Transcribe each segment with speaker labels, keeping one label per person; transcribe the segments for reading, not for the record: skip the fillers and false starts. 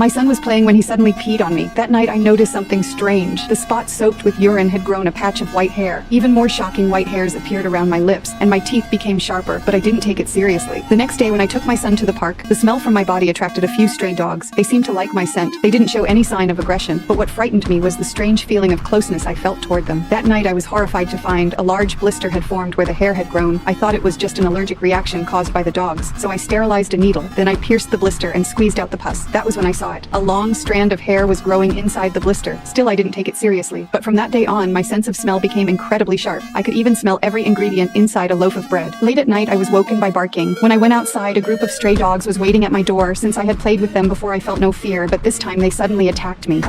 Speaker 1: My son was playing when he suddenly peed on me. That night I noticed something strange. The spot soaked with urine had grown a patch of white hair. Even more shocking, white hairs appeared around my lips, and my teeth became sharper, but I didn't take it seriously. The next day when I took my son to the park, the smell from my body attracted a few stray dogs. They seemed to like my scent. They didn't show any sign of aggression, but what frightened me was the strange feeling of closeness I felt toward them. That night I was horrified to find a large blister had formed where the hair had grown. I thought it was just an allergic reaction caused by the dogs, so I sterilized a needle. Then I pierced the blister and squeezed out the pus. That was when I saw it. A long strand of hair was growing inside the blister. Still, I didn't take it seriously, but from that day on, my sense of smell became incredibly sharp. I could even smell every ingredient inside a loaf of bread. Late at night, I was woken by barking. When I went outside, a group of stray dogs was waiting at my door. Since I had played with them before, I felt no fear, but this time they suddenly attacked me.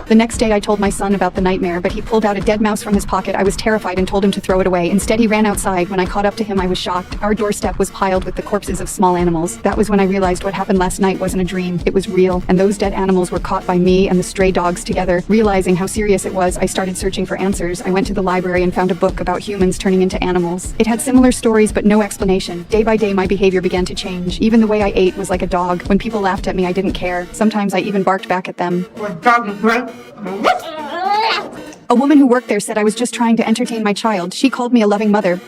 Speaker 1: The next day I told my son about the nightmare, but he pulled out a dead mouse from his pocket. I was terrified and told him to throw it away. Instead, he ran outside. When I caught up to him, I was shocked. Our doorstep was piled with the corpses of small animals. That was when I realized what happened last night wasn't a dream. It was real, and those dead animals were caught by me and the stray dogs together. Realizing how serious it was, I started searching for answers. I went to the library and found a book about humans turning into animals. It had similar stories, but no explanation. Day by day, my behavior began to change. Even the way I ate was like a dog. When people laughed at me, I didn't care. Sometimes I even barked back at them. A woman who worked there said I was just trying to entertain my child. She called me a loving mother.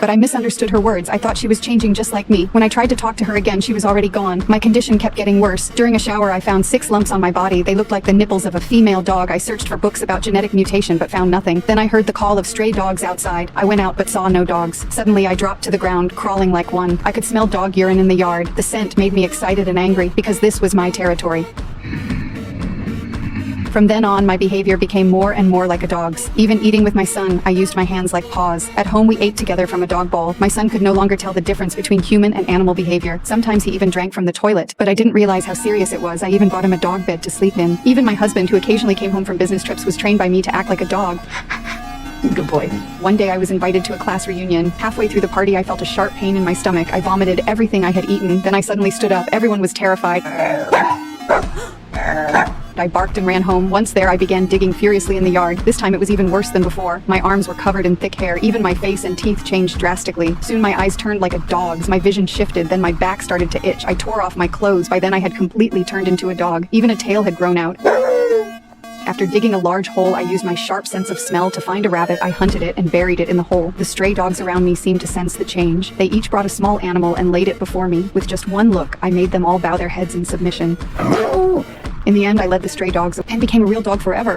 Speaker 1: But I misunderstood her words. I thought she was changing just like me. When I tried to talk to her again, she was already gone. My condition kept getting worse. During a shower, I found 6 lumps on my body. They looked like the nipples of a female dog. I searched for books about genetic mutation, but found nothing. Then I heard the call of stray dogs outside. I went out, but saw no dogs. Suddenly, I dropped to the ground, crawling like one. I could smell dog urine in the yard. The scent made me excited and angry, because this was my territory. From then on, my behavior became more and more like a dog's. Even eating with my son, I used my hands like paws. At home, we ate together from a dog bowl. My son could no longer tell the difference between human and animal behavior. Sometimes he even drank from the toilet, but I didn't realize how serious it was. I even bought him a dog bed to sleep in. Even my husband, who occasionally came home from business trips, was trained by me to act like a dog. Good boy. One day I was invited to a class reunion. Halfway through the party, I felt a sharp pain in my stomach. I vomited everything I had eaten. Then I suddenly stood up. Everyone was terrified. I barked and ran home. Once there, I began digging furiously in the yard. This time it was even worse than before. My arms were covered in thick hair. Even my face and teeth changed drastically. Soon my eyes turned like a dog's. My vision shifted. Then my back started to itch. I tore off my clothes. By then I had completely turned into a dog. Even a tail had grown out. After digging a large hole, I used my sharp sense of smell to find a rabbit. I hunted it and buried it in the hole. The stray dogs around me seemed to sense the change. They each brought a small animal and laid it before me. With just one look, I made them all bow their heads in submission. In the end, I led the stray dogs and became a real dog forever.